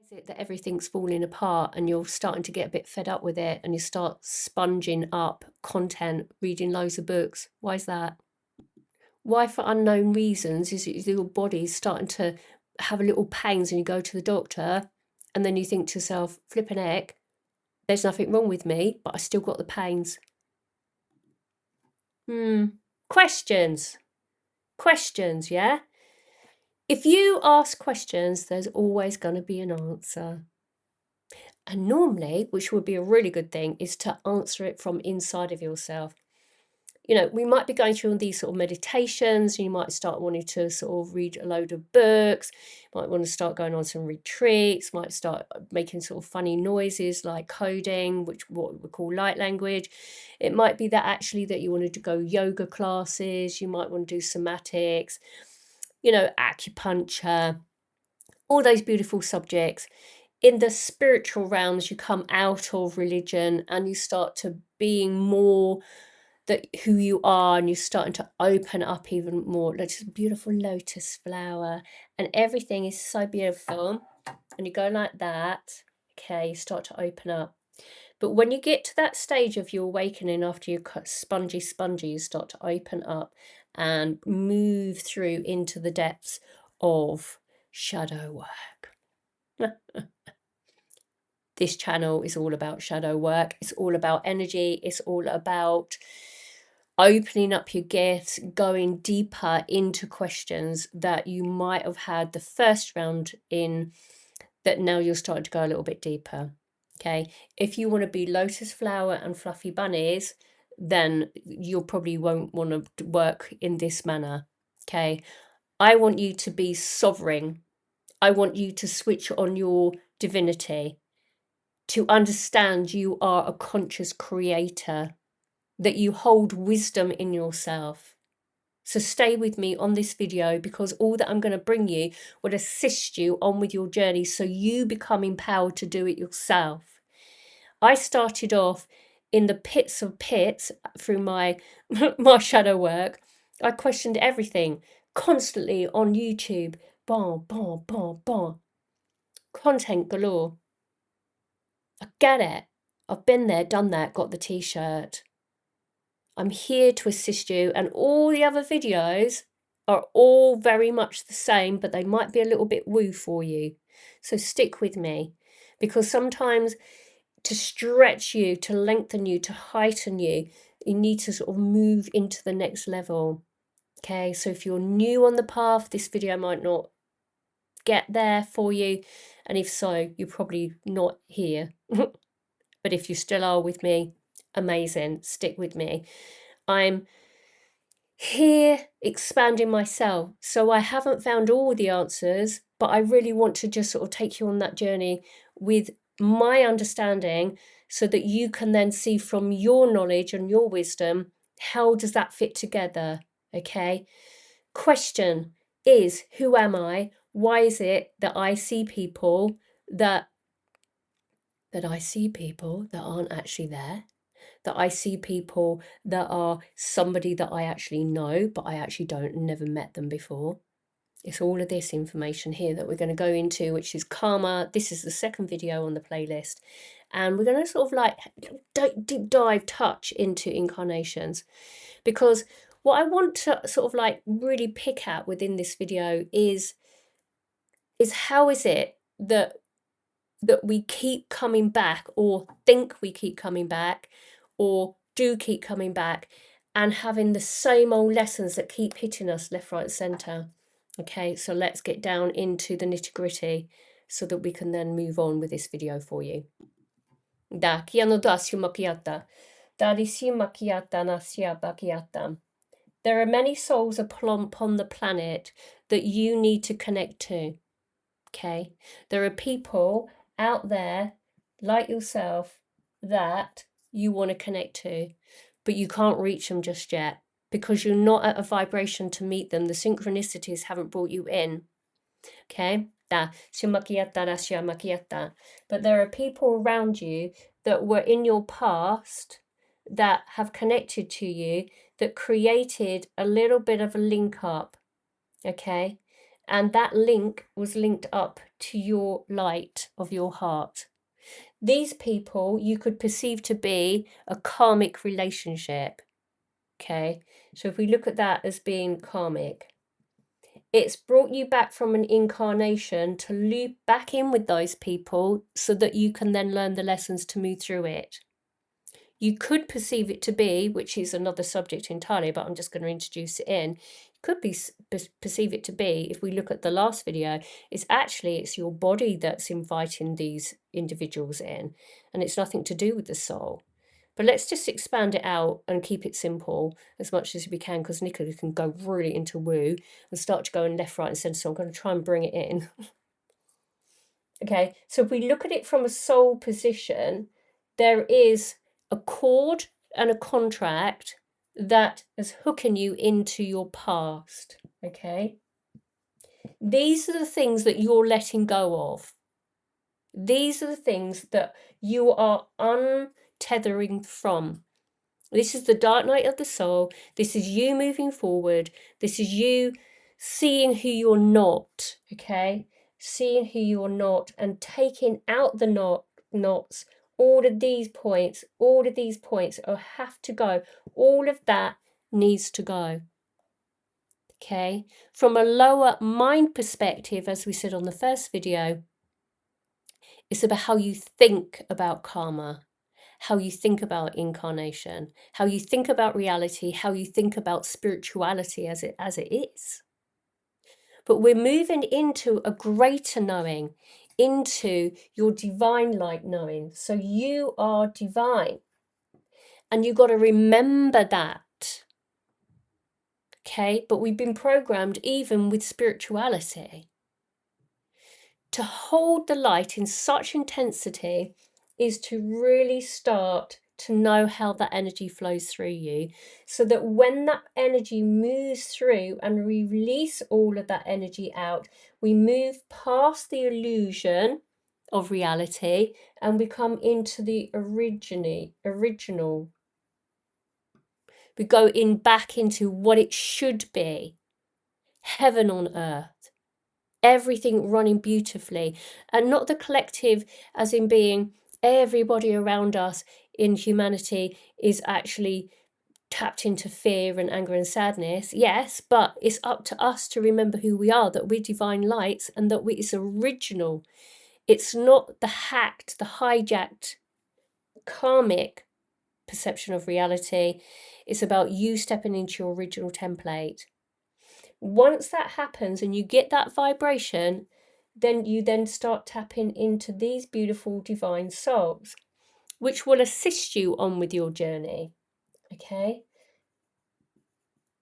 Is it that everything's falling apart and you're starting to get a bit fed up with it and you start sponging up content, reading loads of books? Why is that? Why, for unknown reasons, is it your body's starting to have a little pains and you go to the doctor and then you think to yourself, flipping heck, there's nothing wrong with me, but I still got the pains. Questions. Questions, yeah? If you ask questions, there's always going to be an answer. And normally, which would be a really good thing, is to answer it from inside of yourself. You know, we might be going through these sort of meditations, and you might start wanting to sort of read a load of books, might want to start going on some retreats, might start making sort of funny noises like coding, which what we call light language. It might be that actually that you wanted to go yoga classes, you might want to do somatics, you know, acupuncture, all those beautiful subjects. In the spiritual realms, you come out of religion and you start to being more that who you are, and you're starting to open up even more. Like just a beautiful lotus flower, and everything is so beautiful. And you go like that, okay, you start to open up. But when you get to that stage of your awakening after you cut spongy, you start to open up and move through into the depths of shadow work. This channel is all about shadow work. It's all about energy. It's all about opening up your gifts, going deeper into questions that you might have had the first round in, that now you're starting to go a little bit deeper. Okay, if you want to be lotus flower and fluffy bunnies, then you probably won't want to work in this manner. Okay, I want you to be sovereign. I want you to switch on your divinity, to understand you are a conscious creator, that you hold wisdom in yourself. So stay with me on this video, because all that I'm going to bring you will assist you on with your journey so you become empowered to do it yourself. I started off in the pits of pits through my my shadow work. I questioned everything constantly on YouTube. Bon, bon, bon, bon. Content galore. I get it. I've been there, done that, got the t-shirt. I'm here to assist you, and all the other videos are all very much the same, but they might be a little bit woo for you. So stick with me, because sometimes to stretch you, to lengthen you, to heighten you, you need to sort of move into the next level. Okay, so if you're new on the path, this video might not get there for you, and if so, you're probably not here. But if you still are with me, amazing, stick with me. I'm here expanding myself, so I haven't found all the answers, but I really want to just sort of take you on that journey with my understanding, so that you can then see from your knowledge and your wisdom, how does that fit together? Okay, question is, who am I? Why is it that I see people that aren't actually there? That I see people that are somebody that I actually know, but I actually never met them before. It's all of this information here that we're going to go into, which is karma. This is the second video on the playlist. And we're going to sort of like deep dive touch into incarnations, because what I want to sort of like really pick at within this video is how is it that we keep coming back, or think we keep coming back, or do keep coming back, and having the same old lessons that keep hitting us left, right, centre. Okay, so let's get down into the nitty-gritty so that we can then move on with this video for you. Da kiano da siumakiata. Darisi makiata nasia bakiata. There are many souls upon the planet that you need to connect to. Okay, there are people out there like yourself that you want to connect to, but you can't reach them just yet because you're not at a vibration to meet them. The synchronicities haven't brought you in. Okay, but there are people around you that were in your past that have connected to you, that created a little bit of a link up. Okay, and that link was linked up to your light of your heart. These people you could perceive to be a karmic relationship. Okay, so if we look at that as being karmic, it's brought you back from an incarnation to loop back in with those people so that you can then learn the lessons to move through it. You could perceive it to be, which is another subject entirely, but I'm just going to introduce it in. You could perceive it to be, if we look at the last video, it's your body that's inviting these individuals in, and it's nothing to do with the soul. But let's just expand it out and keep it simple as much as we can, because Nicola can go really into woo and start to go in left, right, and centre. So I'm going to try and bring it in. Okay, so if we look at it from a soul position, there is a cord and a contract that is hooking you into your past. Okay, these are the things that you're letting go of. These are the things that you are untethering from. This is the dark night of the soul. This is you moving forward. This is you seeing who you're not, okay? Seeing who you're not and taking out the knots. All of these points have to go. All of that needs to go, okay? From a lower mind perspective, as we said on the first video, it's about how you think about karma, how you think about incarnation, how you think about reality, how you think about spirituality as it is. But we're moving into a greater knowing, into your divine light knowing. So you are divine, and you've got to remember that. Okay, but we've been programmed even with spirituality. To hold the light in such intensity is to really start to know how that energy flows through you, so that when that energy moves through and we release all of that energy out, we move past the illusion of reality and we come into the original. We go in back into what it should be, heaven on earth. Everything running beautifully, and not the collective as in being everybody around us in humanity is actually tapped into fear and anger and sadness. Yes, but it's up to us to remember who we are, that we're divine lights, and that it's original. It's not the hacked, the hijacked, karmic perception of reality. It's about you stepping into your original template. Once that happens and you get that vibration, then you then start tapping into these beautiful divine souls, which will assist you on with your journey. Okay,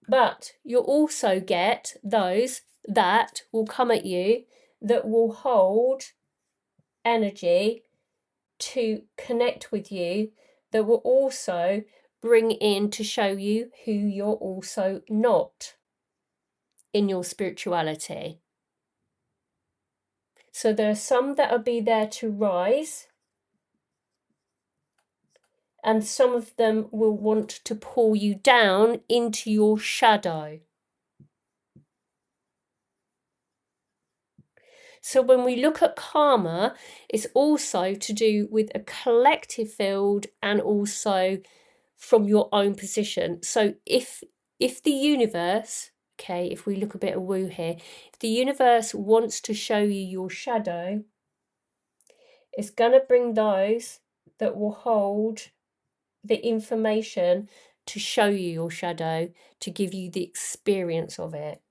but you'll also get those that will come at you, that will hold energy to connect with you, that will also bring in to show you who you're also not in your spirituality. So there are some that will be there to rise, and some of them will want to pull you down into your shadow. So when we look at karma, it's also to do with a collective field and also from your own position. So if the universe, okay, if we look a bit of woo here, if the universe wants to show you your shadow, it's going to bring those that will hold the information to show you your shadow, to give you the experience of it.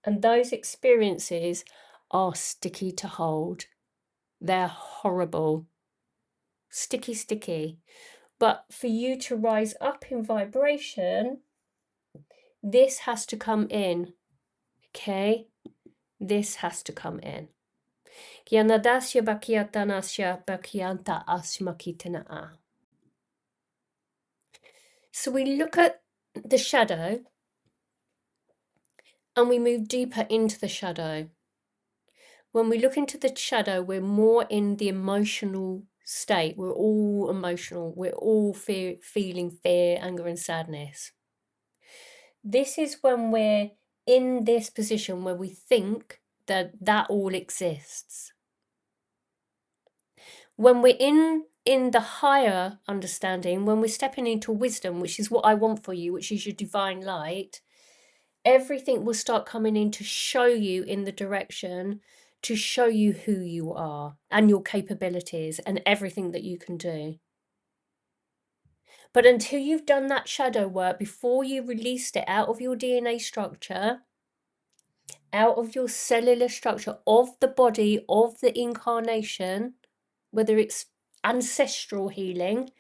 And those experiences are sticky to hold. They're horrible. Sticky. But for you to rise up in vibration, this has to come in. Okay? This has to come in. Gyanadasya bakyatanasya bakyanta asmakitana. So we look at the shadow and we move deeper into the shadow. When we look into the shadow, we're more in the emotional state. We're all emotional. We're all feeling fear, anger, and sadness. This is when we're in this position where we think that that all exists. When we're in the higher understanding, when we're stepping into wisdom, which is what I want for you, which is your divine light, everything will start coming in to show you in the direction, to show you who you are and your capabilities and everything that you can do. But until you've done that shadow work, before you released it out of your DNA structure, out of your cellular structure of the body, of the incarnation, whether it's ancestral healing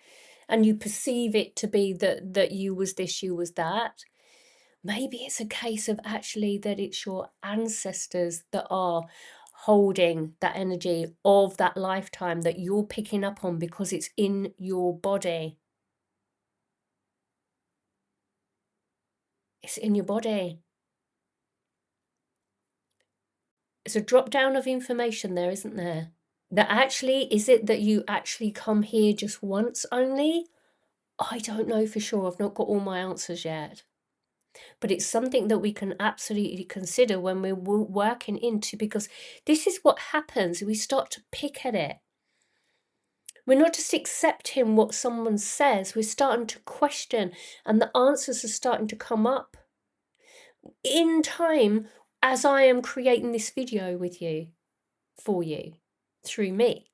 and you perceive it to be that you was this, you was that, maybe it's a case of actually that it's your ancestors that are holding that energy of that lifetime that you're picking up on because it's in your body. It's in your body. It's a drop down of information there, isn't there? That actually, is it that you actually come here just once only? I don't know for sure. I've not got all my answers yet. But it's something that we can absolutely consider when we're working into, because this is what happens. We start to pick at it. We're not just accepting what someone says, we're starting to question, and the answers are starting to come up in time as I am creating this video with you, for you, through me,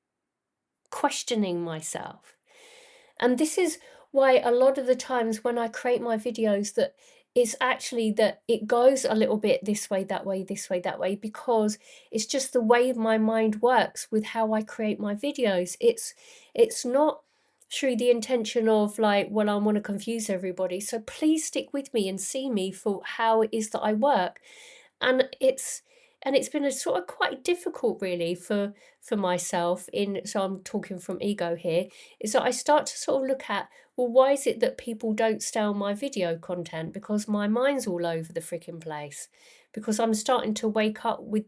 questioning myself. And this is why a lot of the times when I create my videos, that it's actually that it goes a little bit this way, that way, this way, that way, because it's just the way my mind works with how I create my videos. It's not through the intention of like, well, I want to confuse everybody. So please stick with me and see me for how it is that I work. And it's been a sort of quite difficult really for myself, in, so I'm talking from ego here, is that I start to sort of look at, well, why is it that people don't stay on my video content? Because my mind's all over the freaking place, because I'm starting to wake up with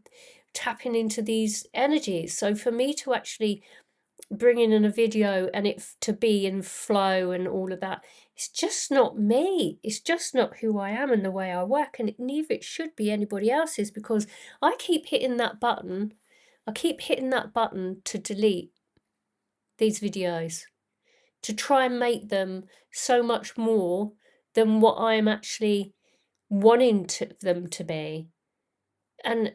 tapping into these energies. So for me to actually bringing in a video and it to be in flow and all of that, it's just not me. It's just not who I am and the way I work, and neither it should be anybody else's, because I keep hitting that button. I keep hitting that button to delete these videos, to try and make them so much more than what I'm actually wanting them to be. And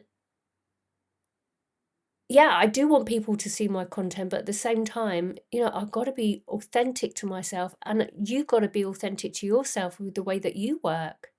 yeah, I do want people to see my content, but at the same time, you know, I've got to be authentic to myself, and you've got to be authentic to yourself with the way that you work.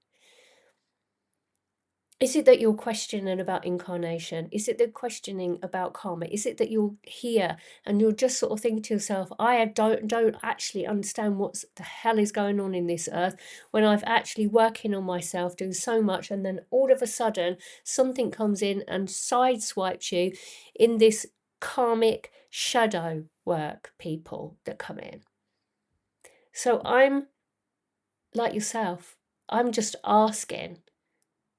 Is it that you're questioning about incarnation? Is it the questioning about karma? Is it that you're here and you're just sort of thinking to yourself, I don't actually understand what the hell is going on in this earth, when I've actually working on myself, doing so much, and then all of a sudden something comes in and sideswipes you in this karmic shadow work, people that come in. So I'm like yourself. I'm just asking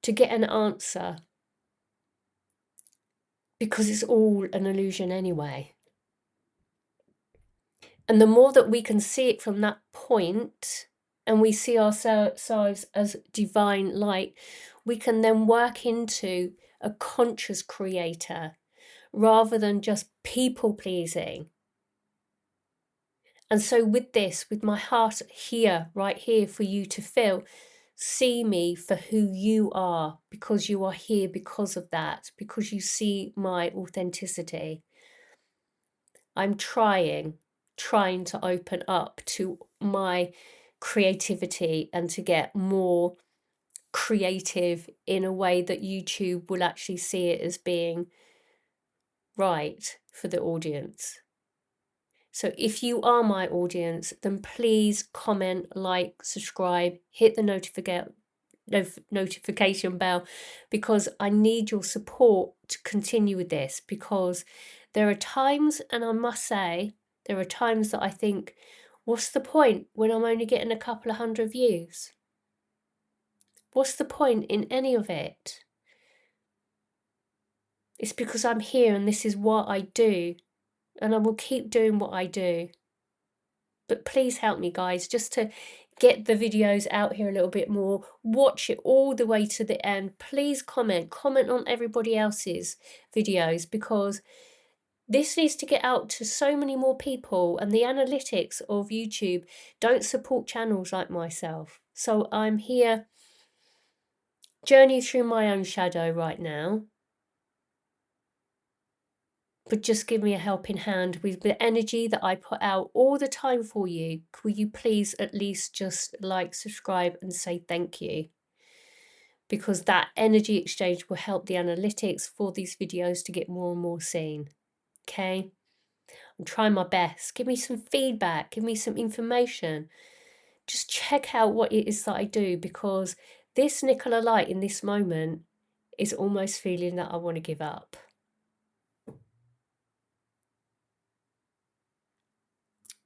to get an answer, because it's all an illusion anyway. And the more that we can see it from that point, and we see ourselves as divine light, we can then work into a conscious creator rather than just people pleasing. And so with this, with my heart here, right here for you to feel, see me for who you are, because you are here because of that, because you see my authenticity. I'm trying to open up to my creativity and to get more creative in a way that YouTube will actually see it as being right for the audience. So if you are my audience, then please comment, like, subscribe, hit the notification bell, because I need your support to continue with this. Because there are times, and I must say, there are times that I think, what's the point when I'm only getting a couple of 100 views? What's the point in any of it? It's because I'm here and this is what I do, and I will keep doing what I do. But please help me, guys, just to get the videos out here a little bit more, watch it all the way to the end. Please comment on everybody else's videos, because this needs to get out to so many more people, and the analytics of YouTube don't support channels like myself. So I'm here journeying through my own shadow right now, but just give me a helping hand with the energy that I put out all the time for you. Will you please at least just like, subscribe and say thank you? Because that energy exchange will help the analytics for these videos to get more and more seen. Okay? I'm trying my best. Give me some feedback, give me some information. Just check out what it is that I do, because this Nicola Light in this moment is almost feeling that I want to give up.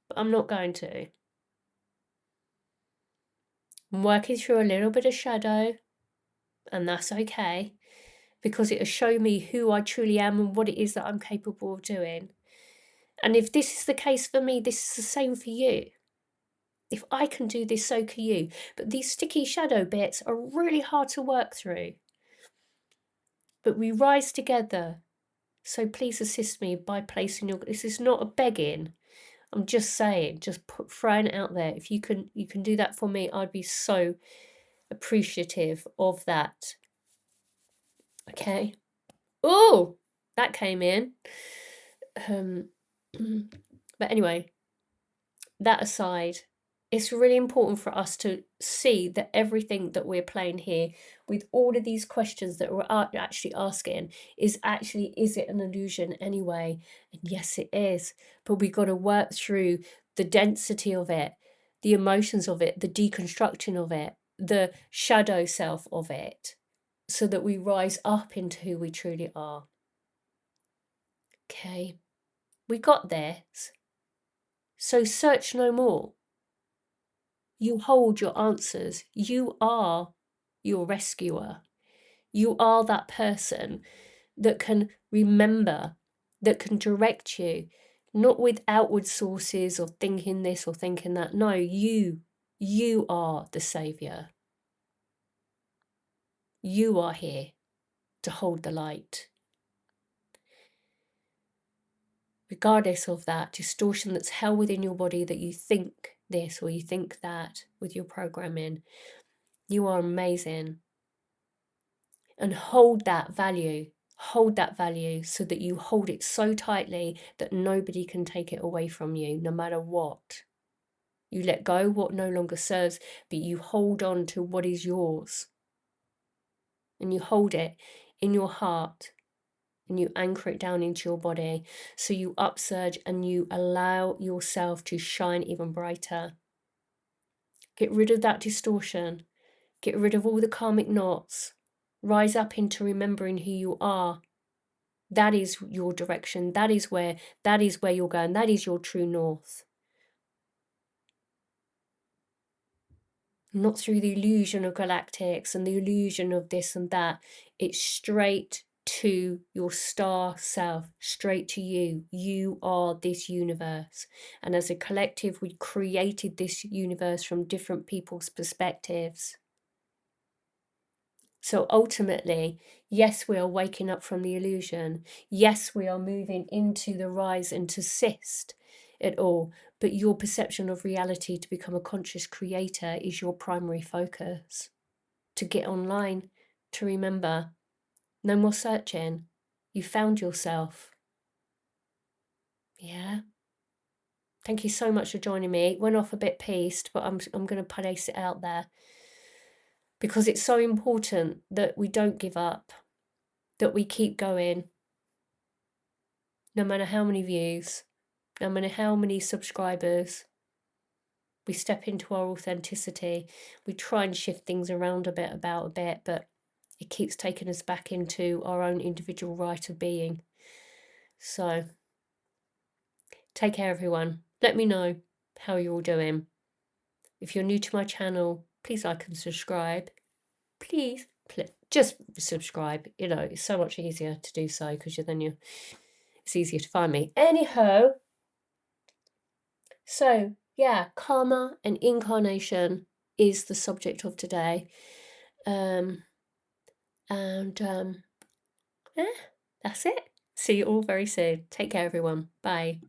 But I'm not going to. I'm working through a little bit of shadow, and that's okay, because it'll show me who I truly am and what it is that I'm capable of doing. And if this is the case for me, this is the same for you. If I can do this, so can you. But these sticky shadow bits are really hard to work through. But we rise together. So please assist me by placing your... This is not a begging. I'm just saying, just throwing it out there. If you can do that for me, I'd be so appreciative of that. Okay. Oh, that came in. But anyway, that aside, it's really important for us to see that everything that we're playing here, with all of these questions that we're actually asking, is it an illusion anyway? And yes, it is. But we've got to work through the density of it, the emotions of it, the deconstruction of it, the shadow self of it, so that we rise up into who we truly are. Okay, we got this. So search no more. You hold your answers. You are your rescuer. You are that person that can remember, that can direct you, not with outward sources or thinking this or thinking that. No, you are the saviour. You are here to hold the light. Regardless of that distortion that's held within your body, that you think this or you think that with your programming, you are amazing. And hold that value so that you hold it so tightly that nobody can take it away from you, no matter what. You let go what no longer serves, but you hold on to what is yours. And you hold it in your heart, and you anchor it down into your body. So you upsurge and you allow yourself to shine even brighter. Get rid of that distortion. Get rid of all the karmic knots. Rise up into remembering who you are. That is your direction. That is where you're going. That is your true north. Not through the illusion of galactics and the illusion of this and that. It's straight to your star self, straight to you. You are this universe. And as a collective, we created this universe from different people's perspectives. So ultimately, yes, we are waking up from the illusion. Yes, we are moving into the rise and to assist it all. But your perception of reality to become a conscious creator is your primary focus. To get online, to remember, no more searching. You found yourself. Yeah. Thank you so much for joining me. It went off a bit paced, but I'm going to place it out there, because it's so important that we don't give up, that we keep going, no matter how many views, no matter how many subscribers. We step into our authenticity. We try and shift things around a bit, but it keeps taking us back into our own individual right of being. So take care, everyone. Let me know how you're all doing. If you're new to my channel, please like and subscribe. Please just subscribe. You know, it's so much easier to do so, because it's easier to find me. Anyhow, so yeah, karma and incarnation is the subject of today. And yeah, that's it. See you all very soon. Take care, everyone. Bye.